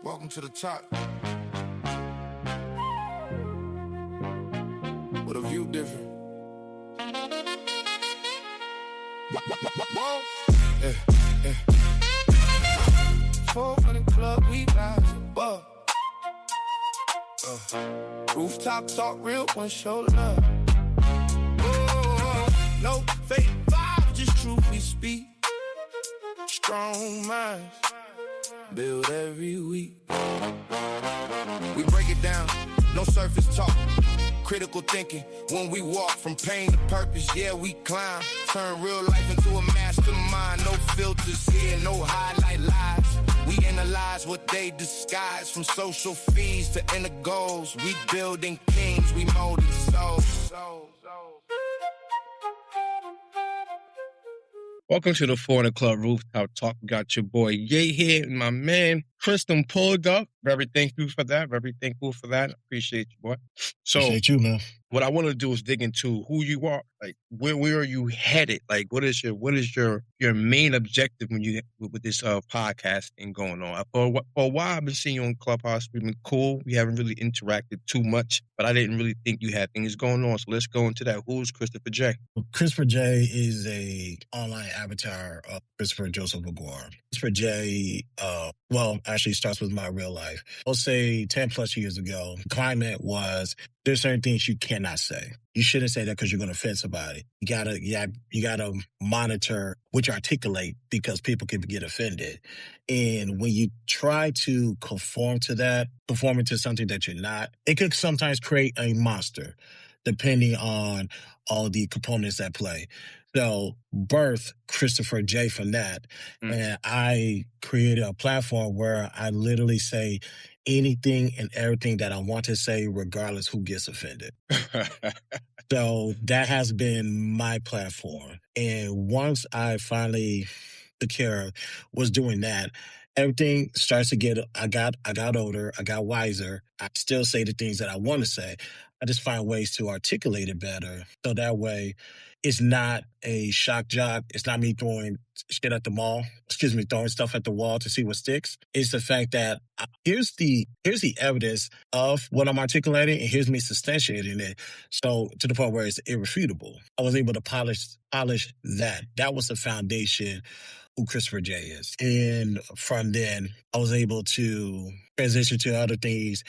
Welcome to the top. With a view different. Whoa. Yeah, yeah. 400 club, we rise above. Rooftop talk, real one, show love. No fake vibes, just truth we speak. Strong minds, build every week. We break it down, no surface talk. Critical thinking, when we walk from pain to purpose, yeah, we climb. Turn real life into a mastermind. No filters here, no highlight lies. We analyze what they disguise. From social feeds to inner goals. We building kings, we molding souls. Welcome to the 400 Club Rooftop Talk. We got your boy Ye here and my man Kristen pulled up. Very thankful for that. Appreciate you, boy. So, appreciate you, man. What I want to do is dig into who you are. Like, where are you headed? Like, what is your main objective when you with this podcasting going on? For a while, I've been seeing you on Clubhouse. We've been cool. We haven't really interacted too much, but I didn't really think you had things going on. So let's go into that. Who's Christopher J? Well, Christopher J is a online avatar of Christopher Joseph Aguirre. Christopher J, actually starts with my real life. I'll say 10 plus years ago, the climate was there's certain things you cannot say. You shouldn't say that because you're going to offend somebody. You gotta monitor what you articulate because people can get offended. And when you try to conform into something that you're not, it could sometimes create a monster, depending on all the components at play. So, birth Christopher J from that. And I created a platform where I literally say anything and everything that I want to say, regardless who gets offended. So that has been my platform. And once I finally took care of, was doing that, everything starts to get, I got older, I got wiser. I still say the things that I want to say. I just find ways to articulate it better. So that way it's not a shock jock. It's not me throwing shit at the throwing stuff at the wall to see what sticks. It's the fact that here's the evidence of what I'm articulating, and here's me substantiating it. So to the point where it's irrefutable. I was able to polish that. That was the foundation who Christopher J is. And from then, I was able to transition to other things,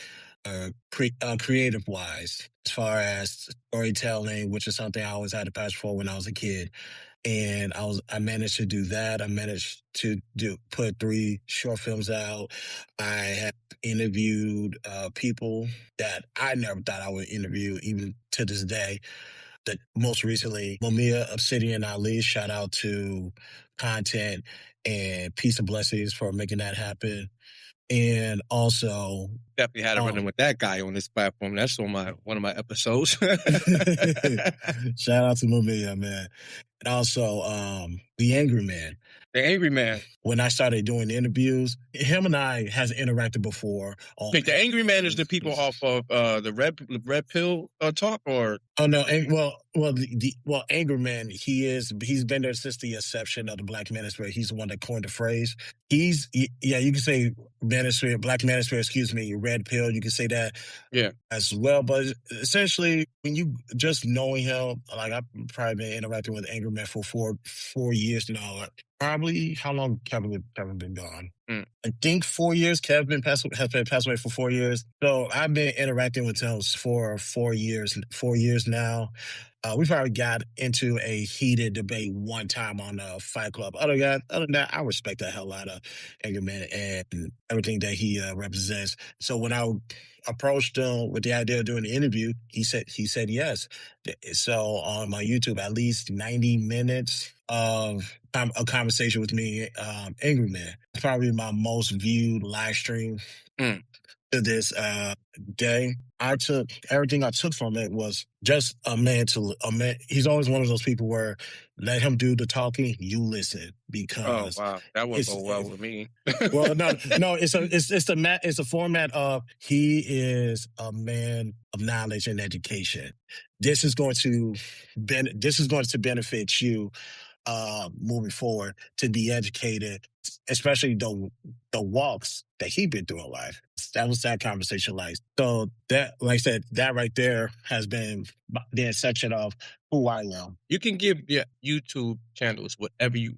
creative-wise, as far as storytelling, which is something I always had a passion for when I was a kid. And I managed to do that. I managed to put 3 short films out. I have interviewed people that I never thought I would interview, even to this day. That most recently, Mumia Obsidian Ali, shout out to Content and Peace and Blessings for making that happen. And also, definitely had a run-in with that guy on this platform. That's on one of my episodes. Shout out to Mumia, man. And also, The Angry Man. The Angry Man. When I started doing interviews, him and I has interacted before. The Angry Man is the people off of the Red Pill talk, or? Oh no, Angry Man. He's been there since the inception of the Black Manosphere. He's the one that coined the phrase. You can say Manosphere, Black Manosphere. Red Pill. You can say that, as well. But essentially, when you just knowing him, like I've probably been interacting with Angry Man for four years now. Probably how long Kevin been gone? I think 4 years. Kevin has been passed away for 4 years. So I've been interacting with him for 4 years. 4 years now. We probably got into a heated debate one time on the Fight Club. Other than that, I respect the hell out of Angry Man and everything that he represents. So when I approached him with the idea of doing the interview, he said yes. So on my YouTube, at least 90 minutes of a conversation with me, Angry Man. It's probably my most viewed live stream to this day. Everything I took from it was just a man. He's always one of those people where let him do the talking, you listen, because that won't go well with me. Well, no, it's a format of he is a man of knowledge and education. This is going to benefit you moving forward to be educated, especially the walks that he been through in life. That was that conversation like. So that, like I said, that right there has been the inception of who I am. You can give your YouTube channels whenever you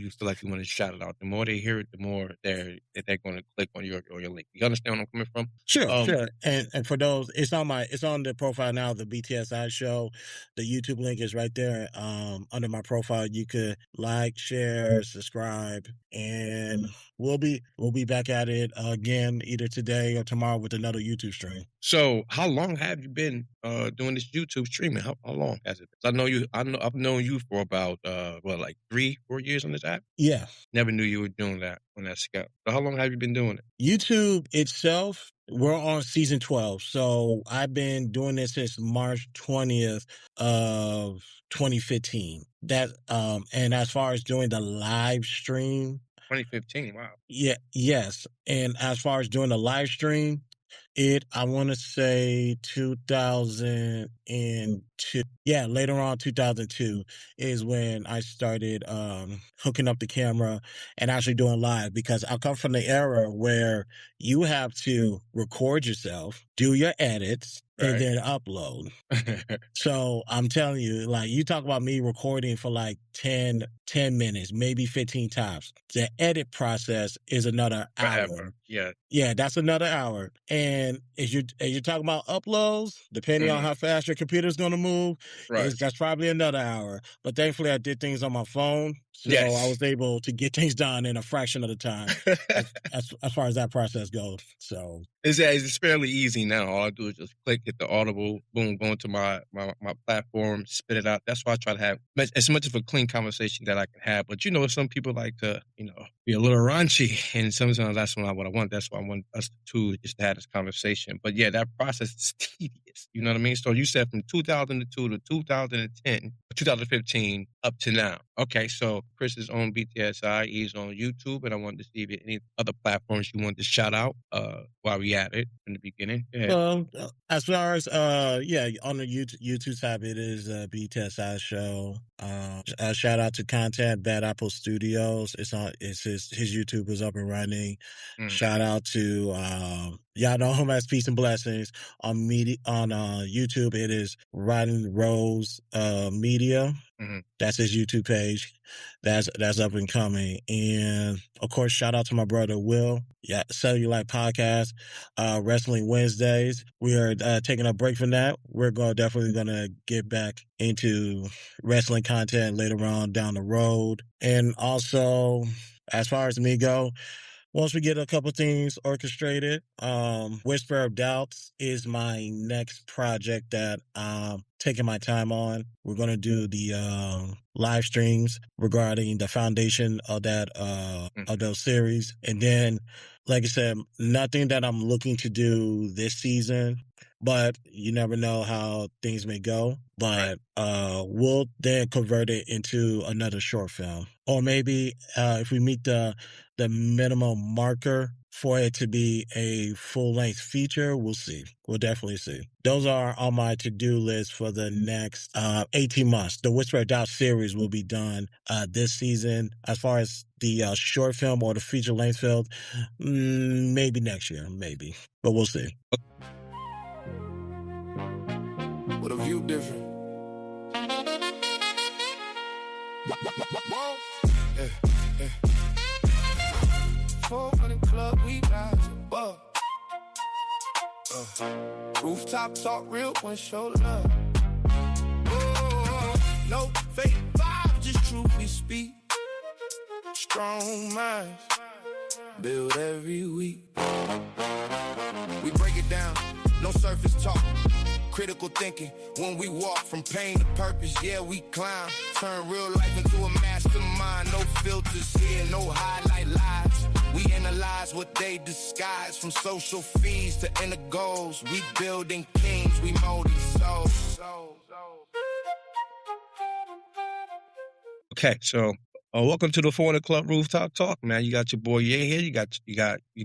feel like you want to shout it out. The more they hear it, the more they're going to click on your link. You understand where I'm coming from? Sure. And for those, it's on the profile now, the BTSI show. The YouTube link is right there. Under my profile, you could like, share, subscribe, and we'll be back at it again either today or tomorrow with another YouTube stream. So, how long have you been doing this YouTube streaming? How long has it been? I've known you for about like 3-4 years on this app. Yeah. Never knew you were doing that on that scale. So, how long have you been doing it? YouTube itself, we're on season 12. So I've been doing this since March 20th of 2015. That and as far as doing the live stream, 2015. Wow. yeah, yes. And as far as doing the live stream, I want to say 2002. Yeah, later on 2002 is when I started hooking up the camera and actually doing live, because I come from the era where you have to record yourself, do your edits, and then upload. So I'm telling you, like, you talk about me recording for like 10 minutes, maybe 15 times. The edit process is another hour. Forever. Yeah. Yeah, that's another hour. And as you're talking about uploads, depending on how fast your computer's going to move, that's probably another hour. But thankfully, I did things on my phone, so I was able to get things done in a fraction of the time as far as that process goes. So it's fairly easy now. All I do is just click, hit the audible, boom, go into my platform, spit it out. That's why I try to have as much of a clean conversation that I can have. But some people like to, be a little raunchy, and sometimes that's what I want. That's why I want us to just have this conversation. But yeah, that process is tedious. You know what I mean? So you said from 2002 to 2010, 2015 up to now. Okay, so Chris is on BTSI. He's on YouTube, and I wanted to see if any other platforms you wanted to shout out while we at it in the beginning. Yeah. As far as on the YouTube tab, it is BTSI show. Shout out to Content Bad Apple Studios. It's his YouTube is up and running. Shout out to y'all know him as Peace and Blessings on YouTube. It is Riding Rose Media. That's his YouTube page. That's up and coming. And of course, shout out to my brother Will. Yeah, Cellulite Podcast, Wrestling Wednesdays. We are taking a break from that. We're definitely gonna get back into wrestling content later on down the road. And also, as far as me go, once we get a couple things orchestrated, Whisper of Doubts is my next project that I'm taking my time on. We're going to do the live streams regarding the foundation of that of those series. And then, like I said, nothing that I'm looking to do this season, but you never know how things may go. But we'll then convert it into another short film. Or maybe if we meet the minimum marker for it to be a full-length feature, we'll see. We'll definitely see. Those are on my to-do list for the next 18 months. The Whisper of Doubt series will be done this season. As far as the short film or the feature-length film, maybe next year, maybe. But we'll see. What a view different. Yeah. 400 club, we rise above. Rooftop talk, real one, show love. No fake vibes, just truth we speak. Strong minds, build every week. We break it down, no surface talk. Critical thinking, when we walk from pain to purpose, yeah, we climb. Turn real life into a mastermind. No filters here, no highlight lies. We analyze what they disguise. From social feeds to inner goals. We building kings, we molding souls. Okay, so welcome to the 400 Club Rooftop Talk, man. You got your boy Ye here. You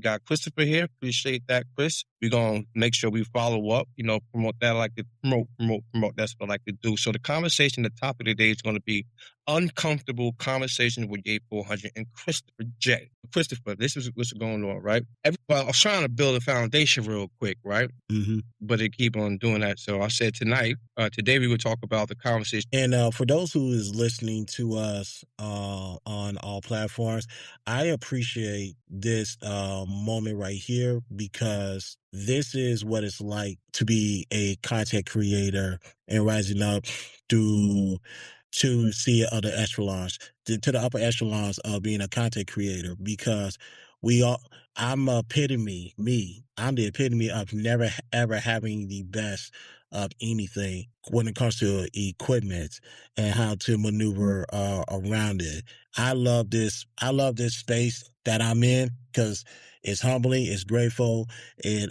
got Christopher here. Appreciate that, Chris. We're going to make sure we follow up, promote that. I like to promote. That's what I like to do. So the conversation, the topic of the day is going to be uncomfortable conversation with YEH400 and Christopher J. Christopher, this is what's going on, right? Well, I was trying to build a foundation real quick, right? Mm-hmm. But they keep on doing that. So I said today we would talk about the conversation. And for those who is listening to us on all platforms, I appreciate this moment right here, because this is what it's like to be a content creator and rising up to see other echelons, to the upper echelons of being a content creator, because I'm the epitome of never ever having the best of anything when it comes to equipment and how to maneuver around it. I love this space that I'm in, because it's humbling, it's grateful, it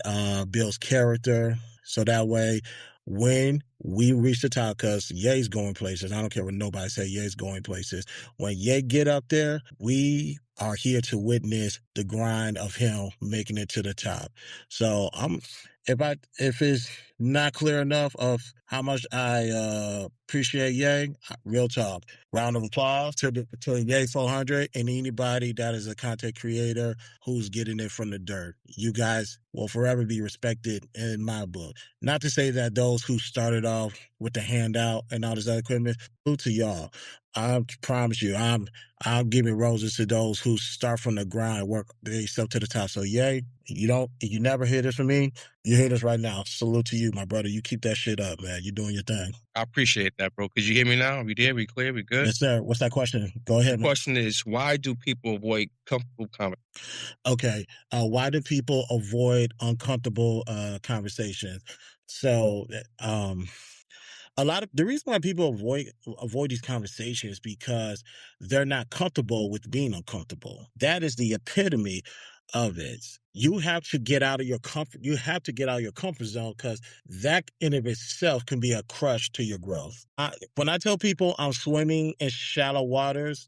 builds character. So that way, when we reach the top, because Ye's going places. I don't care what nobody say, Ye's going places. When Ye get up there, we are here to witness the grind of him making it to the top. So if it's not clear enough of how much I appreciate Ye, real talk. Round of applause to YEH400 and anybody that is a content creator who's getting it from the dirt. You guys will forever be respected in my book. Not to say that those who started off with the handout and all this other equipment, salute to y'all. I promise you, I'm giving roses to those who start from the grind, work themselves to the top. So you never hear this from me, you hear this right now. Salute to you, my brother. You keep that shit up, man. You're doing your thing. I appreciate that, bro. Could you hear me now? We there? We clear? We good? Yes, sir. What's that question? Go ahead, man. The question is, why do people avoid comfortable conversations? Okay. Why do people avoid uncomfortable conversations? So, the reason why people avoid these conversations is because they're not comfortable with being uncomfortable. That is the epitome of it. You have to get out of your comfort. You have to get out of your comfort zone, because that in of itself can be a crush to your growth. When I tell people I'm swimming in shallow waters,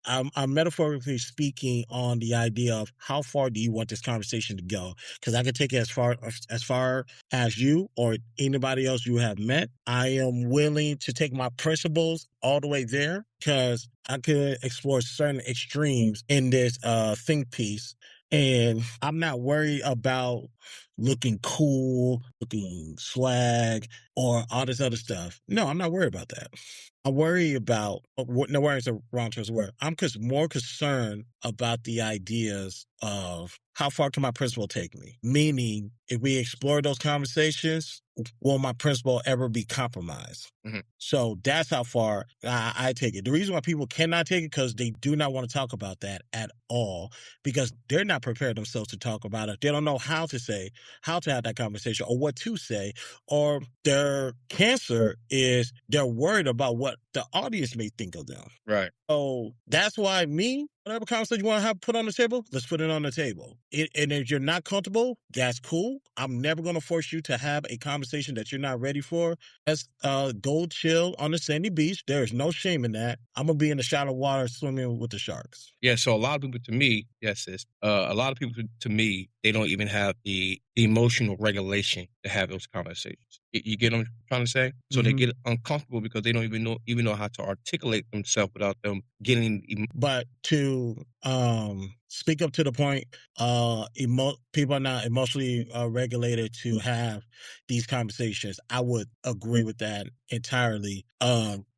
I'm metaphorically speaking on the idea of how far do you want this conversation to go? Because I can take it as far as you or anybody else you have met. I am willing to take my principles all the way there, because I could explore certain extremes in this think piece. And I'm not worried about looking cool, looking swag, or all this other stuff. No, I'm not worried about that. I worry about, no, worry is a wrong choice of word. I'm more concerned about the ideas of how far can my principle take me? Meaning, if we explore those conversations, will my principle ever be compromised? Mm-hmm. So that's how far I take it. The reason why people cannot take it, because they do not want to talk about that at all, because they're not prepared themselves to talk about it. They don't know how to have that conversation or what to say, or their cancer is they're worried about what the audience may think of them. Right. So that's why whatever conversation you want to have put on the table, let's put it on the table. And if you're not comfortable, that's cool. I'm never going to force you to have a conversation that you're not ready for. Let's go chill on the sandy beach. There is no shame in that. I'm going to be in the shallow water swimming with the sharks. Yeah, so a lot of people to me, a lot of people to me, they don't even have the emotional regulation to have those conversations. You get what I'm trying to say? So they get uncomfortable because they don't even know how to articulate themselves without them getting. But to speak up to the point, people are not emotionally regulated to have these conversations. I would agree with that entirely.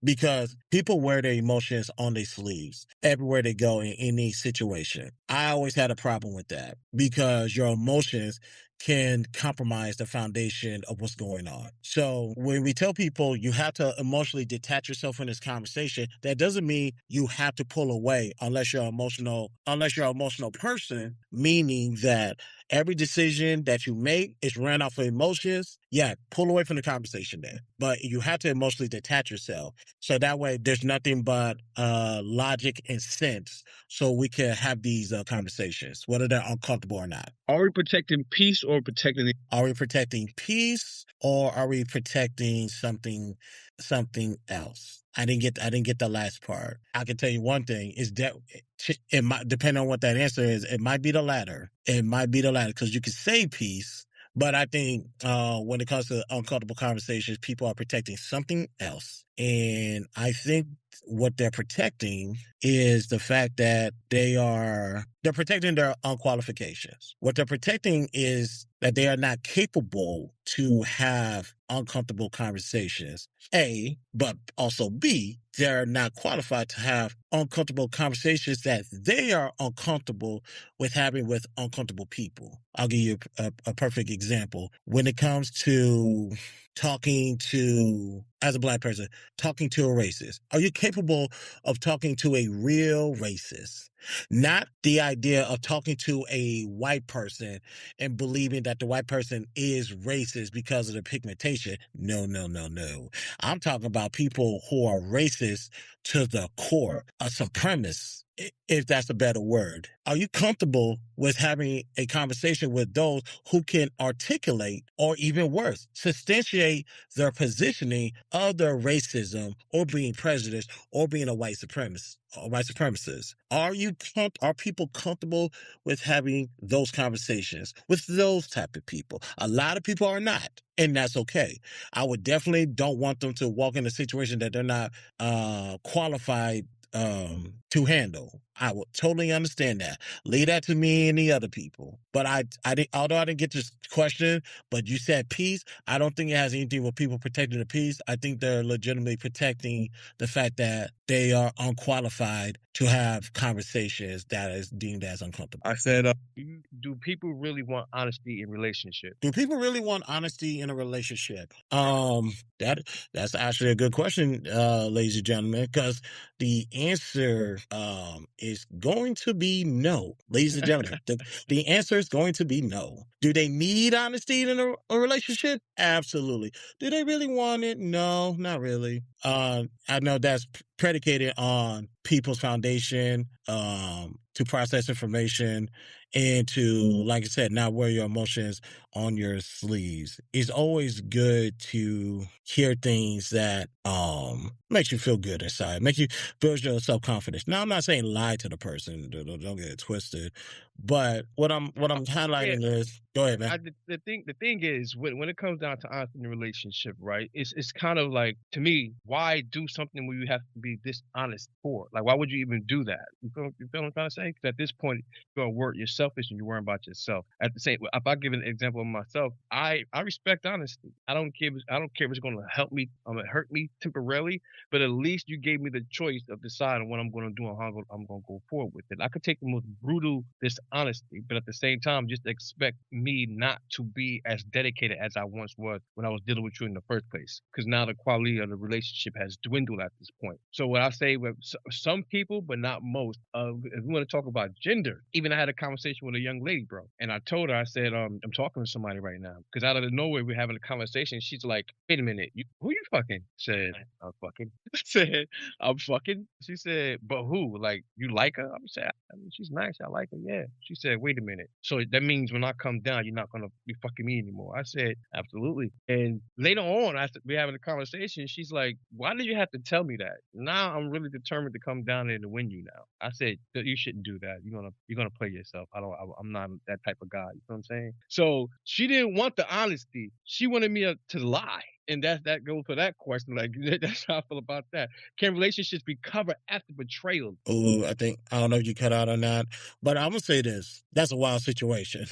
Because people wear their emotions on their sleeves everywhere they go in any situation. I always had a problem with that, because your emotions can compromise the foundation of what's going on. So when we tell people you have to emotionally detach yourself from this conversation, that doesn't mean you have to pull away unless you're an emotional person, meaning that every decision that you make is ran off of emotions. Yeah, pull away from the conversation then. But you have to emotionally detach yourself. So that way there's nothing but logic and sense, so we can have these conversations, whether they're uncomfortable or not. Are we protecting peace or protecting? Are we protecting peace, or are we protecting something else? I didn't get the last part. I can tell you one thing is that it might, depending on what that answer is, it might be the latter. It might be the latter, because you can say peace, But I think when it comes to uncomfortable conversations, people are protecting something else. And I think what they're protecting is the fact that they're protecting their unqualifications. What they're protecting is that they are not capable to have uncomfortable conversations. A, but also B, they're not qualified to have uncomfortable conversations that they are uncomfortable with having with uncomfortable people. I'll give you a perfect example. When it comes to talking to, as a Black person, talking to a racist, are you capable of talking to a real racist? Not the idea of talking to a white person and believing that the white person is racist because of the pigmentation. No, no, no, no. I'm talking about people who are racist to the core, a supremacist, if that's a better word. Are you comfortable with having a conversation with those who can articulate, or even worse, substantiate their positioning of their racism or being prejudiced or being a white supremacist? Or white supremacists. Are people comfortable with having those conversations with those type of people? A lot of people are not, and that's okay. I would definitely don't want them to walk in a situation that they're not qualified to handle. I would totally understand that. Leave that to me and the other people. But although I didn't get this question, but you said peace, I don't think it has anything with people protecting the peace. I think they're legitimately protecting the fact that they are unqualified to have conversations that is deemed as uncomfortable. I said, do people really want honesty in relationships? Do people really want honesty in a relationship? That's actually a good question, ladies and gentlemen, because the answer is going to be no. Ladies and gentlemen, the answer is going to be no. Do they need honesty in a relationship? Absolutely. Do they really want it? No, not really. I know that's predicated on people's foundation to process information and to, like I said, not wear your emotions on your sleeves. It's always good to hear things that makes you feel good inside, make you build your self-confidence. Now, I'm not saying lie to the person, don't get it twisted, but what I'm highlighting is, go ahead, man. The thing is, when it comes down to honesty in a relationship, right? It's kind of like, to me, why do something where you have to be dishonest for? Like, why would you even do that? You feel what I'm trying to say? Because at this point, you're gonna work. You're selfish and you're worrying about yourself. At the same, if I give an example of myself, I respect honesty. I don't care if it's gonna help me, hurt me temporarily, but at least you gave me the choice of deciding what I'm gonna do and how I'm gonna go forward with it. I could take the most brutal dishonesty, but at the same time, just expect me not to be as dedicated as I once was when I was dealing with you in the first place. Because now the quality of the relationship has dwindled at this point. So what I say with some people, but not most, if we want to talk about gender, even I had a conversation with a young lady, bro, and I told her, I said, I'm talking to somebody right now. Because out of the nowhere, we're having a conversation. She's like, wait a minute, who you fucking? Said, I'm fucking. Said, I'm fucking. She said, but who? Like, you like her? I'm saying, I mean, she's nice. I like her. Yeah. She said, wait a minute. So that means when I come down, you're not going to be fucking me anymore. I said, absolutely. And later on, after we having a conversation, she's like, why did you have to tell me that? Now I'm really determined to come down there to win you now. I said, you shouldn't do that. You're gonna play yourself. I'm not that type of guy. You know what I'm saying? So she didn't want the honesty. She wanted me to lie. And that goes for that question. Like, that's how I feel about that. Can relationships be covered after betrayal? Oh, I don't know if you cut out on that, but I'm gonna say this. That's a wild situation,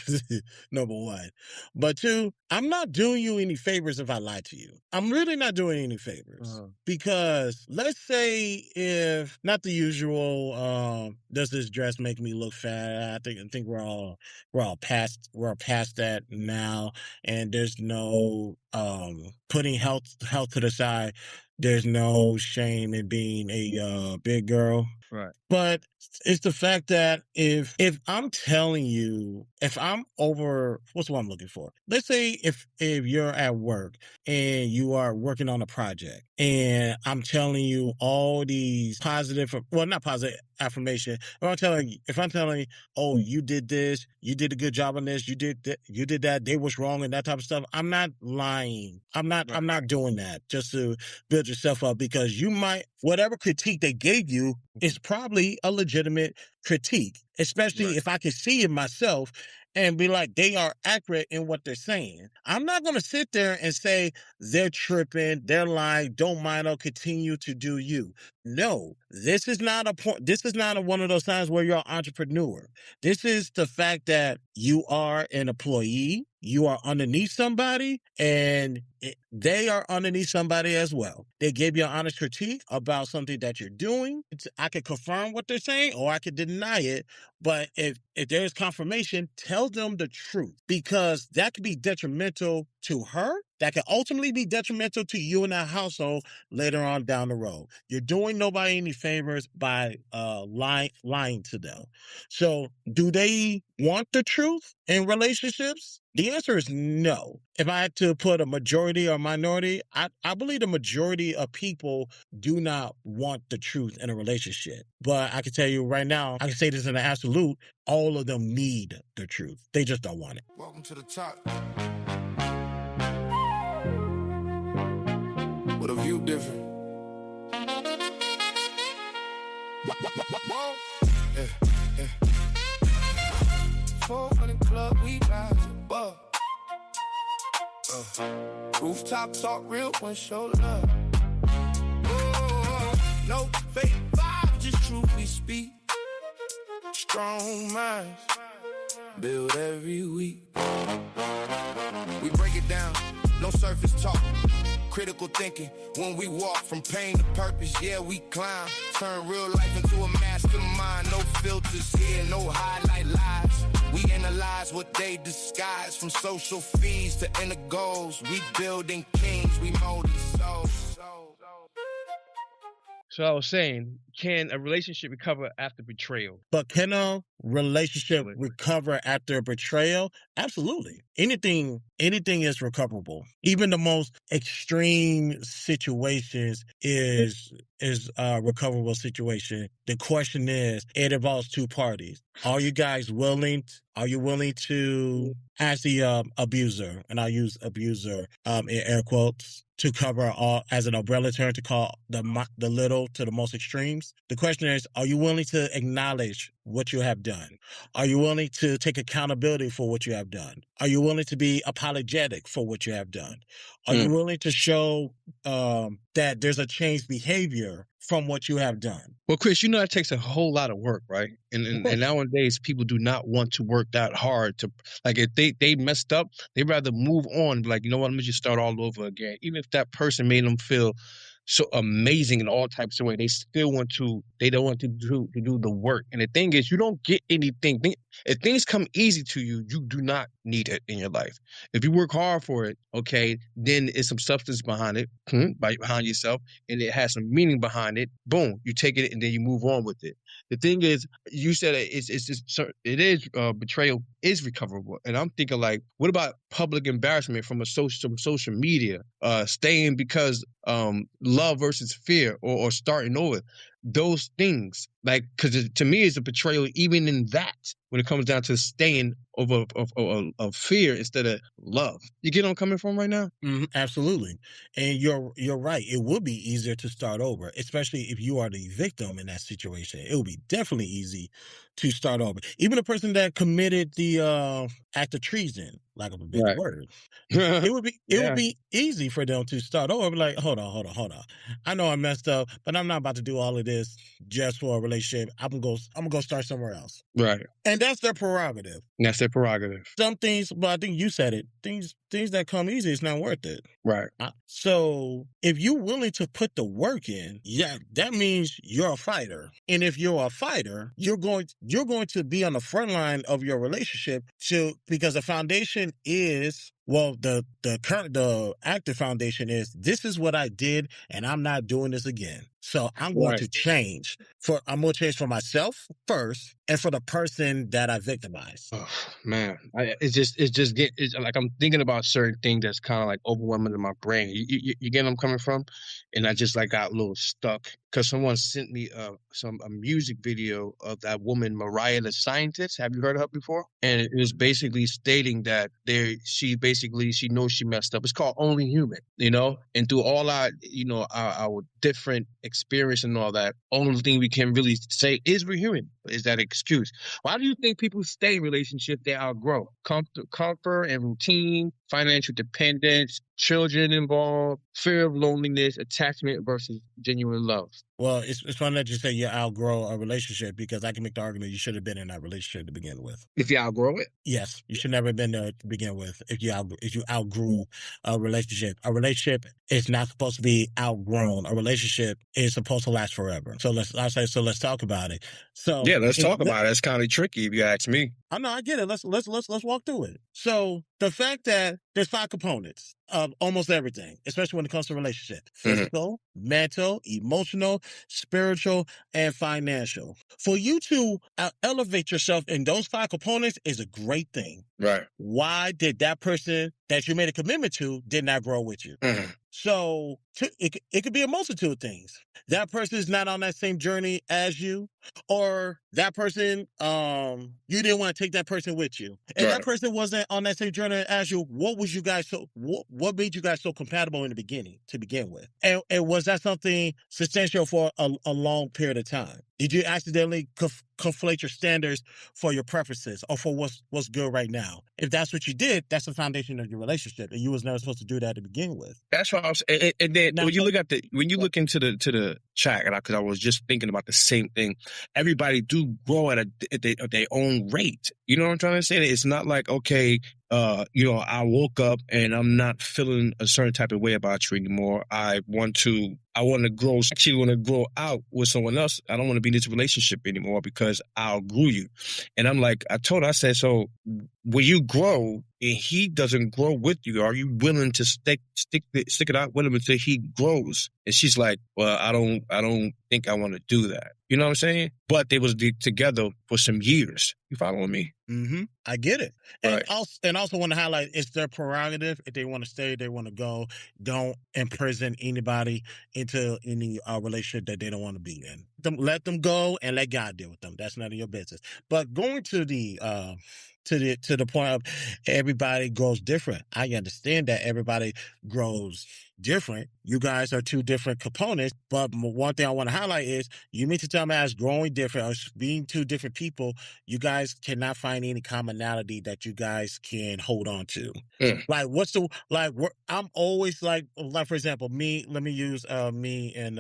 number one. But two, I'm not doing you any favors if I lie to you. I'm really not doing any favors. Because let's say if not the usual, does this dress make me look fat? I think we're all past that now, and there's no putting health to the side. There's no shame in being a big girl. Right. But it's the fact that if I'm telling you, if I'm over, what's what I'm looking for? Let's say if you're at work and you are working on a project and I'm telling you all these positive, well, not positive affirmation. If I'm telling you, oh, you did this, you did a good job on this, you did that, they was wrong and that type of stuff. I'm not lying. I'm not doing that just to build yourself up, because you might, whatever critique they gave you is probably a legitimate critique, especially if I can see it myself and be like, they are accurate in what they're saying. I'm not going to sit there and say they're tripping, they're lying, don't mind, I'll continue to do you. No, this is not a point. This is not one of those times where you're an entrepreneur. This is the fact that you are an employee, you are underneath somebody, and they are underneath somebody as well. They gave you an honest critique about something that you're doing. I could confirm what they're saying or I could deny it. But if there's confirmation, tell them the truth, because that could be detrimental to her. That could ultimately be detrimental to you and that household later on down the road. You're doing nobody any favors by lying to them. So do they want the truth in relationships? The answer is no. If I had to put a majority or minority, I believe the majority of people do not want the truth in a relationship. But I can tell you right now, I can say this in an absolute, all of them need the truth. They just don't want it. Welcome to the top. With a view different. Yeah, yeah. 400 club, we rise above. Rooftop talk, real one, show love. No fake vibe, just truth we speak. Strong minds, build every week. We break it down, no surface talk. Critical thinking, when we walk from pain to purpose, yeah, we climb. Turn real life into a mastermind. No filters here, no highlight lies. We analyze what they disguise. From social feeds to inner goals. We building kings, we molding souls. So I was saying, can a relationship recover after betrayal? But can a relationship recover after betrayal? Absolutely. Anything is recoverable. Even the most extreme situations is a recoverable situation. The question is, it involves two parties. Are you guys willing? Are you willing to, as the abuser, and I use abuser in air quotes, to cover all as an umbrella term to call the little to the most extremes? The question is, are you willing to acknowledge what you have done? Are you willing to take accountability for what you have done? Are you willing to be apologetic for what you have done? Are you willing to show that there's a changed behavior from what you have done? Well, Chris, you know that takes a whole lot of work, right? And nowadays, people do not want to work that hard to, like, if they messed up, they'd rather move on. Like, you know what, let me just start all over again. Even if that person made them feel so amazing in all types of ways, they don't want to do the work. And the thing is, you don't get anything. If things come easy to you, you do not need it in your life. If you work hard for it, okay, then it's some substance behind it, behind yourself, and it has some meaning behind it. Boom, you take it and then you move on with it. The thing is, you said betrayal is recoverable, and I'm thinking, like, what about public embarrassment from social media, staying because love versus fear, or starting over? Those things, like, because to me, it's a betrayal even in that, when it comes down to staying over of fear instead of love. You get where I'm coming from right now? Absolutely. And you're right. It would be easier to start over, especially if you are the victim in that situation. It would be definitely easy to start over. Even a person that committed the act of treason, like a big word, it would be easy for them to start over. Be like, hold on. I know I messed up, but I'm not about to do all of this just for a relationship. I'm gonna go start somewhere else. Right. And that's their prerogative. Some things, but I think you said it. Things that come easy, it's not worth it. Right. So if you're willing to put the work in, yeah, that means you're a fighter. And if you're a fighter, you're going to be on the front line of your relationship because the foundation is, well, the active foundation is, this is what I did and I'm not doing this again. So I'm going to change. I'm going to change for myself first and for the person that I victimized. Oh, man, it's like I'm thinking about certain things that's kind of like overwhelming in my brain. You get where I'm coming from? And I just like got a little stuck because someone sent me a music video of that woman, Mariah the Scientist. Have you heard of her before? And it was basically stating that she knows she messed up. It's called Only Human, you know? And through all our different experience and all that, only thing we can really say is we're human. is that excuse. Why do you think people stay in relationships they outgrow? Comfort and routine, financial dependence, children involved, fear of loneliness, attachment versus genuine love. Well, it's funny that you say you outgrow a relationship, because I can make the argument you should have been in that relationship to begin with. If you outgrow it? Yes, you should never have been there to begin with. If you outgrew a relationship is not supposed to be outgrown. A relationship is supposed to last forever. So let's talk about it. So yeah, let's talk about it. It's kind of tricky if you ask me. I know, I get it. Let's walk through it. So the fact that there's 5 components of almost everything, especially when it comes to relationship: physical, mental, emotional, spiritual, and financial. For you to elevate yourself in those 5 components is a great thing. Right. Why did that person that you made a commitment to did not grow with you? So it could be a multitude of things. That person is not on that same journey as you, or that person, you didn't want to take that person with you. And that person wasn't on that same journey as you. What made you guys so compatible in the beginning to begin with? And was that something substantial for a long period of time? Did you accidentally conflate your standards for your preferences or for what's good right now? If that's what you did, that's the foundation of your relationship, and you was never supposed to do that to begin with. That's what I was. And then now, when you look into the chat, because I was just thinking about the same thing. Everybody do grow at their own rate. You know what I'm trying to say? It's not like, okay, I woke up and I'm not feeling a certain type of way about you anymore. I want to grow. Actually, want to grow out with someone else. I don't want to be in this relationship anymore because I outgrew you. And I'm like, I said, so when you grow and he doesn't grow with you, are you willing to stick it out with him until he grows? And she's like, well, I don't think I want to do that. You know what I'm saying? But they was together for some years. You following me? Mm-hmm. I get it. Right. And also want to highlight, it's their prerogative. If they want to stay, they want to go. Don't imprison anybody into any relationship that they don't want to be in. Let them go and let God deal with them. That's none of your business. But going to the point of everybody grows different. I understand that everybody grows different. You guys are 2 different components, but one thing I want to highlight is you mean to tell me as growing different or being 2 different people, you guys cannot find any commonality that you guys can hold on to. Like I'm always like for example, let me use me and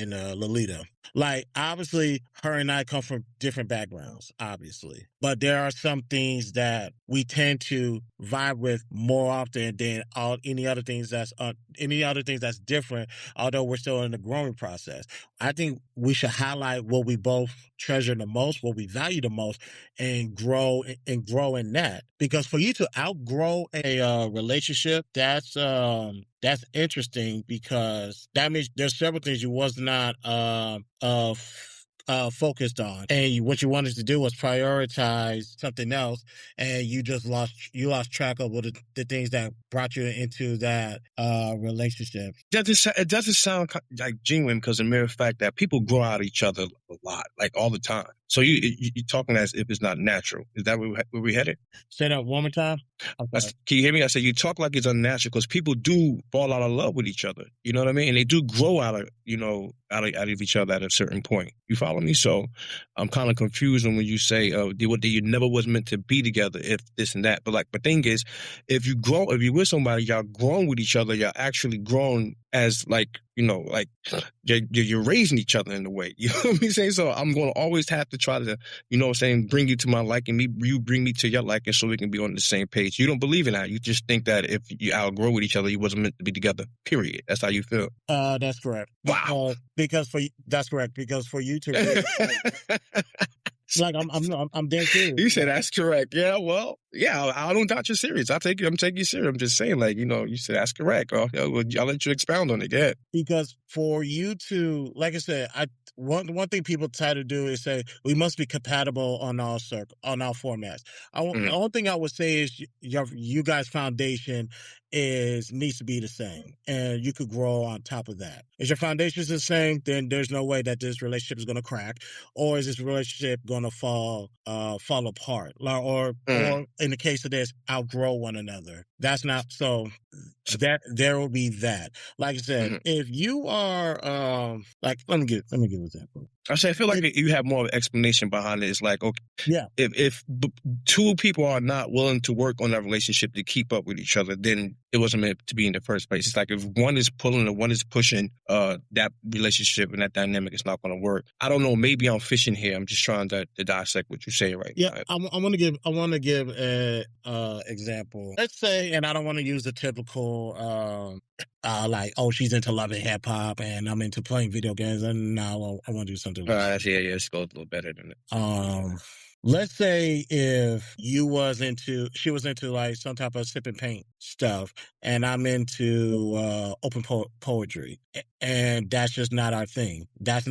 Lolita. Like, obviously, her and I come from different backgrounds, obviously. But there are some things that we tend to vibe with more often than any other things that's different, although we're still in the growing process. I think we should highlight what we both treasure the most, what we value the most, and grow in that. Because for you to outgrow a relationship, that's interesting, because that means there's several things you was not focused on, and what you wanted to do was prioritize something else, and you lost track of the things that brought you into that relationship. It doesn't sound like genuine, because, as a matter of fact, that people grow out of each other a lot, like all the time. So you're talking as if it's not natural. Is that where we headed? Say that one more time. Okay. Can you hear me? I said you talk like it's unnatural, because people do fall out of love with each other. You know what I mean? And they do grow out of each other at a certain point. You follow me? So I'm kind of confused when you say you never was meant to be together, if this and that. But the thing is, if you're with somebody, y'all grown with each other, y'all actually grown as you're raising each other in a way. You know what I'm saying? So I'm going to always have to try to, bring you to my liking, you bring me to your liking, so we can be on the same page. You don't believe in that. You just think that if you outgrow with each other, you wasn't meant to be together, period. That's how you feel. That's correct. Wow. That's correct. Because for you to like, I'm dead serious. You say that's correct. Yeah, well, yeah, I don't doubt you're serious. I'm taking you serious. I'm just saying, you said that's correct. I'll let you expound on it. Go ahead. Because for you to, like I said, one thing people try to do is say we must be compatible on all formats. The only thing I would say is you guys' foundation needs to be the same, and you could grow on top of that. If your foundation is the same, then there's no way that this relationship is going to crack, or is this relationship going to fall apart, or in the case of this, outgrow one another. That's not so. there will be that. Like I said, if you are like, let me give an example. I feel like you have more of an explanation behind it. It's like, okay, yeah, if two people are not willing to work on that relationship to keep up with each other, then it wasn't meant to be in the first place. It's like if one is pulling and one is pushing, that relationship and that dynamic is not going to work. I don't know. Maybe I'm fishing here. I'm just trying to dissect what you're saying right now. Yeah, I want to give an example. Let's say, and I don't want to use the typical like, oh, she's into love and hip hop, and I'm into playing video games, and now I want to do something. Let's go a little better than it. Let's say if she was into like some type of sip and paint stuff, and I'm into open poetry, and that's just not our thing. That's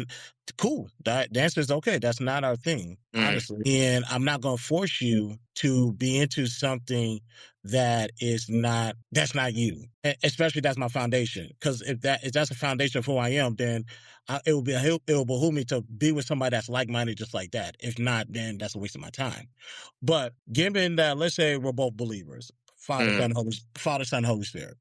cool. That's just okay. That's not our thing, honestly. And I'm not going to force you to be into something that's not you. Especially that's my foundation. Because if that's a foundation of who I am, then it will behoove me to be with somebody that's like-minded just like that. If not, then that's a waste of my time. But given that, let's say we're both believers, Father, Son, Holy Spirit.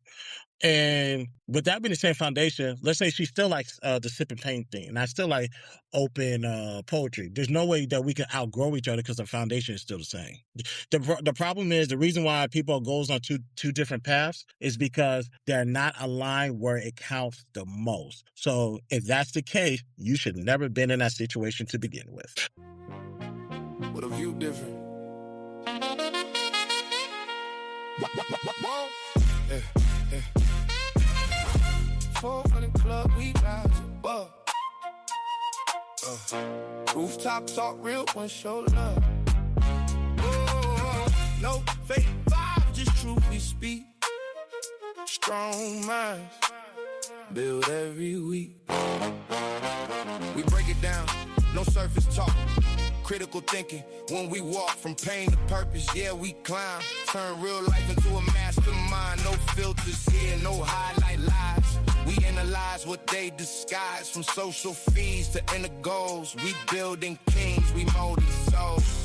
And with that being the same foundation, let's say she still likes the sip and paint thing, and I still like open poetry. There's no way that we can outgrow each other because the foundation is still the same. The problem is the reason why people goes on two different paths is because they're not aligned where it counts the most. So if that's the case, you should never been in that situation to begin with. What a view different. Yeah. 400 club, we rise above. Rooftop talk, real one, show love. No fake vibe, just truth we speak. Strong minds, build every week. We break it down, no surface talk. Critical thinking, when we walk from pain to purpose, yeah, we climb. Turn real life into a mastermind. No filters here, no highlight lies. We analyze what they disguise. From social feeds to inner goals. We building kings, we molding souls.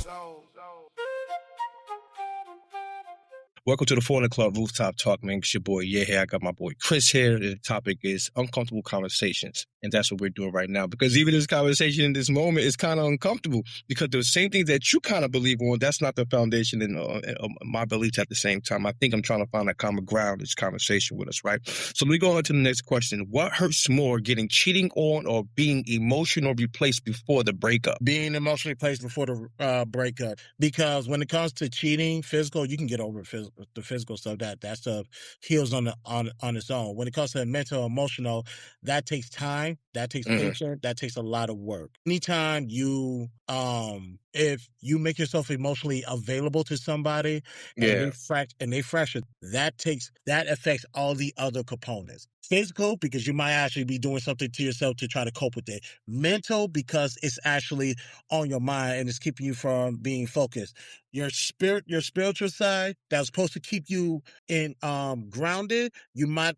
Welcome to the 400 Club Rooftop Talk, man. It's your boy, yeah. I got my boy Chris here. The topic is uncomfortable conversations. And that's what we're doing right now. Because even this conversation in this moment is kind of uncomfortable. Because the same things that you kind of believe on, that's not the foundation of my beliefs at the same time. I think I'm trying to find a common ground in this conversation with us, right? So let me go on to the next question. What hurts more, getting cheating on or being emotional replaced before the breakup? Being emotionally replaced before the breakup. Because when it comes to cheating, physical, you can get over the physical stuff. That stuff heals on its own. When it comes to mental, emotional, that takes time, that takes patience, that takes a lot of work. Anytime you if you make yourself emotionally available to somebody and they fracture, that affects all the other components. Physical, because you might actually be doing something to yourself to try to cope with it. Mental, because it's actually on your mind and it's keeping you from being focused. Your spiritual side that was supposed to keep you in grounded, you might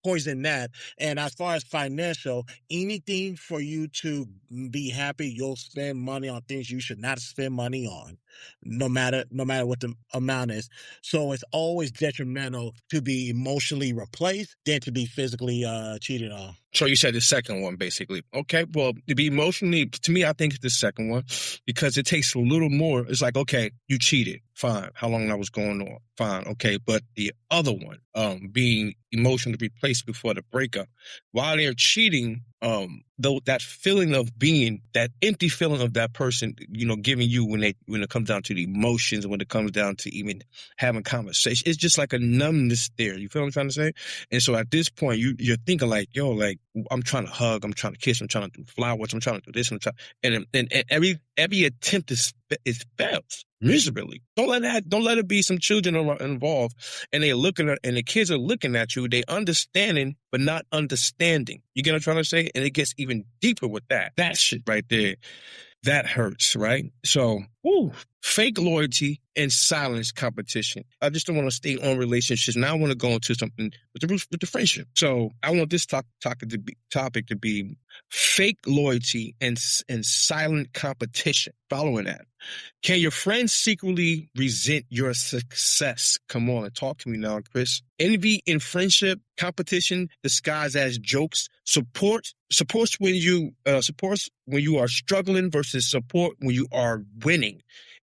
poison that. And as far as financial, anything for you to be happy, you'll spend money on things you should not spend money on, no matter what the amount is. So it's always detrimental to be emotionally replaced than to be physically cheated on. So you said the second one, basically. Okay, well, to be emotionally, to me, I think it's the second one because it takes a little more. It's like, okay, you cheated. Fine. How long that was going on? Fine. Okay. But the other one, being emotionally replaced before the breakup, while they're cheating, though that feeling of being, that empty feeling of that person, giving you when it comes down to the emotions, when it comes down to even having conversation, it's just like a numbness there. You feel what I'm trying to say? And so at this point, you're thinking like, yo, like I'm trying to hug, I'm trying to kiss, I'm trying to do flowers, I'm trying to do this, and every attempt is fails miserably. Don't let it be some children involved, and they looking at, and the kids are looking at you. They understanding but not understanding. You get what I'm trying to say? And it gets even deeper with that. That shit right there, that hurts, right? So, fake loyalty and silence competition. I just don't want to stay on relationships. Now I want to go into something with the friendship. So I want this topic to be fake loyalty and silent competition. Following that, can your friends secretly resent your success? Come on, talk to me now, Chris. Envy in friendship, competition disguised as jokes, supports when you are struggling versus support when you are winning.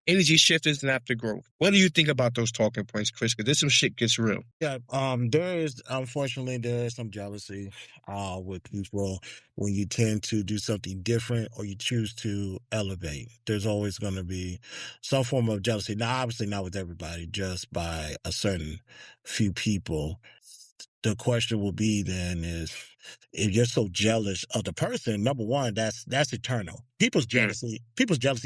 Energy shifters and aftergrowth. What do you think about those talking points, Chris? Because this some shit gets real. Yeah, unfortunately there is some jealousy with people when you tend to do something different or you choose to elevate. There's always going to be some form of jealousy. Now, obviously not with everybody, just by a certain few people. The question will be then is, if you're so jealous of the person, number one, that's eternal. People's jealousy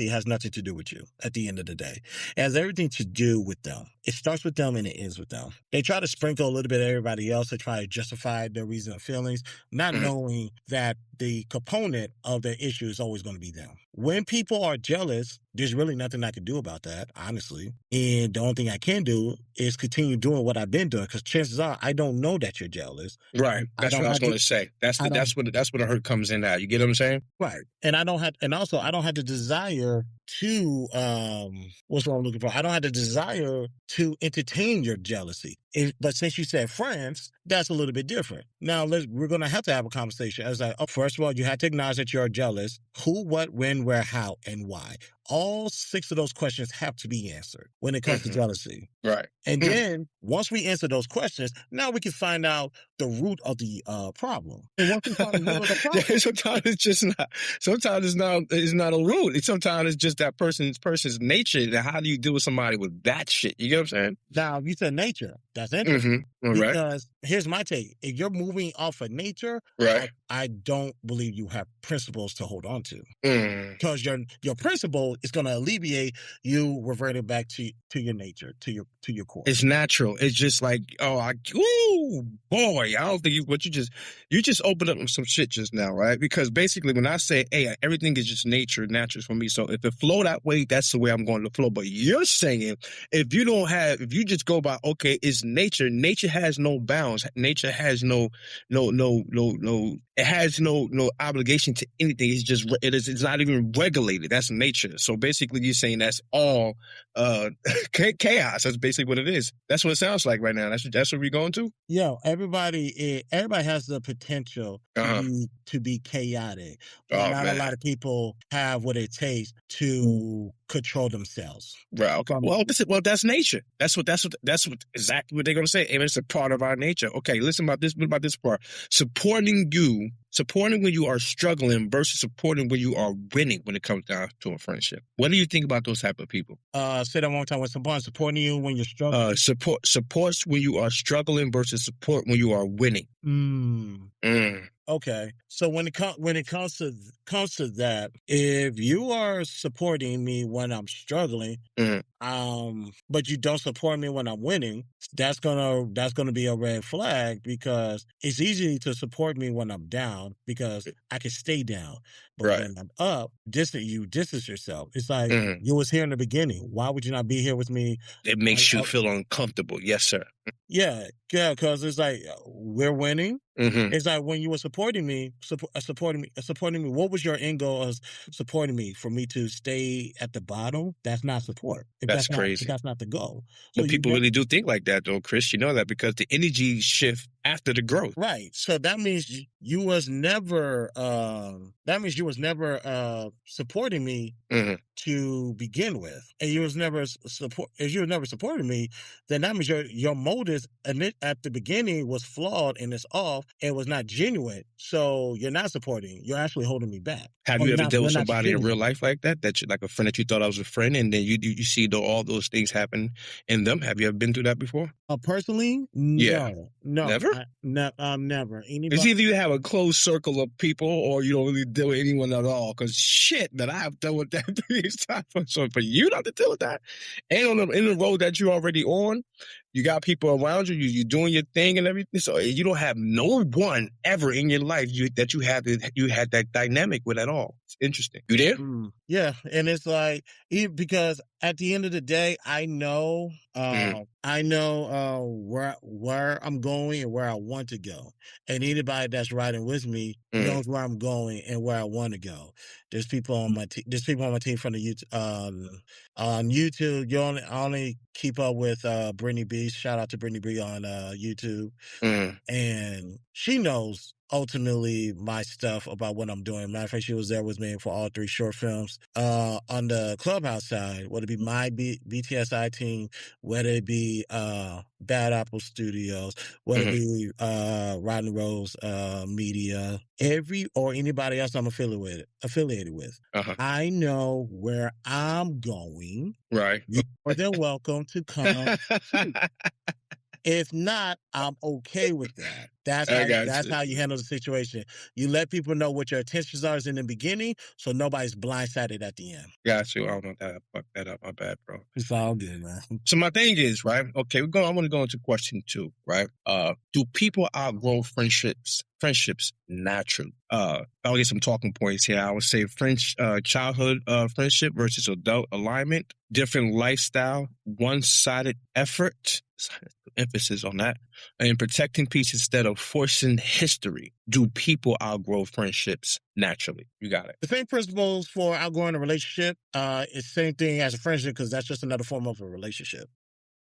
has nothing to do with you at the end of the day. It has everything to do with them. It starts with them and it ends with them. They try to sprinkle a little bit of everybody else to try to justify their reason of feelings, not knowing that the component of their issue is always going to be them. When people are jealous, there's really nothing I can do about that, honestly. And the only thing I can do is continue doing what I've been doing, because chances are I don't know that you're jealous. Right. That's what I was going to say. That's where the hurt comes in at. You get what I'm saying? Right. And I don't have the desire to what's what I'm looking for. I don't have the desire to entertain your jealousy. But since you said friends, that's a little bit different. Now we're gonna have to have a conversation. As first of all, you have to acknowledge that you're jealous. Who, what, when, where, how, and why. All 6 of those questions have to be answered when it comes to jealousy. Right. And then once we answer those questions, now we can find out the root of the problem. And once we find the root of the problem, sometimes it's just not. Sometimes it's not a root. Sometimes it's just that person's nature. How do you deal with somebody with that shit? You get what I'm saying? Now, you said nature. That's interesting. Right. Because here's my take. If you're moving off of nature, right, I don't believe you have principles to hold on to. Because your principle is going to alleviate you reverting back to your nature, to your core. It's natural. It's just like, ooh, boy, I don't think you just opened up some shit just now, right? Because basically when I say, hey, everything is just natural for me. So if it flow that way, that's the way I'm going to flow. But you're saying if you just go by, okay, it's nature. Nature has no bounds. Nature has no it has no obligation to anything. It's not even regulated. That's nature. So basically you're saying that's all chaos. That's basically what it is. That's what it sounds like right now. That's what we're going to? Yeah, everybody has the potential to be chaotic. But not a lot of people have what it takes to control themselves. Right. Okay. Well, that's nature. That's exactly what they're gonna say. And it's a part of our nature. Okay, listen about this. What about this part? Supporting when you are struggling versus supporting when you are winning when it comes down to a friendship. What do you think about those type of people? Say that one more time. With supporting you when you're struggling. Supports when you are struggling versus support when you are winning. Okay, so when it comes to that, if you are supporting me when I'm struggling, but you don't support me when I'm winning, that's gonna be a red flag, because it's easy to support me when I'm down because I can stay down, but when I'm up, you distance yourself. It's like you was here in the beginning. Why would you not be here with me? It makes you feel uncomfortable. Yes, sir. Yeah, because it's like we're winning. It's like when you were supporting me. What was your end goal of supporting me? For me to stay at the bottom? That's not support. That's crazy. That's not the goal. So people really do think like that, though, Chris. You know that because the energy shift after the growth. Right. So that means you was never. Supporting me to begin with, and you was never supporting me. Then that means your motives at the beginning was flawed and it's off and was not genuine. So you're not supporting. You're actually holding me back. Have you ever dealt with somebody in real life like that? Like a friend that you thought I was a friend, and then you see all those things happen in them? Have you ever been through that before? Personally, yeah. No, never. Never. It's either you have a close circle of people or you don't really deal with anyone at all. Because shit, that I have dealt with that previous time. So for you not to deal with that, and in the road that you're already on, You got people around you. You're doing your thing and everything. So you don't have no one ever in your life that you had that dynamic with at all. It's interesting. You there? Yeah, and it's like because at the end of the day, I know where I'm going and where I want to go, and anybody that's riding with me knows where I'm going and where I want to go. There's people on my there's people on my team from the on YouTube. You only keep up with Brittany B. Shout out to Brittany B on YouTube, and she knows ultimately my stuff about what I'm doing. Matter of fact, she was there with me for all 3 short films. On the Clubhouse side, whether it be my BTSI team, whether it be Bad Apple Studios, whether it be Rodney Rose Media, or anybody else I'm affiliated with. I know where I'm going. Right. You're more than welcome to come. If not, I'm okay with that. That's how you handle the situation. You let people know what your intentions are in the beginning, so nobody's blindsided at the end. Got you. I don't know that. I fucked that up. My bad, bro. It's all good, man. So my thing is, right? Okay, I want to go into question 2, right? Do people outgrow friendships naturally? I'll get some talking points here. I would say childhood friendship versus adult alignment, different lifestyle, one-sided effort. Emphasis on that, and protecting peace instead of forcing history. Do people outgrow friendships naturally? You got it. The same principles for outgrowing a relationship is the same thing as a friendship, because that's just another form of a relationship.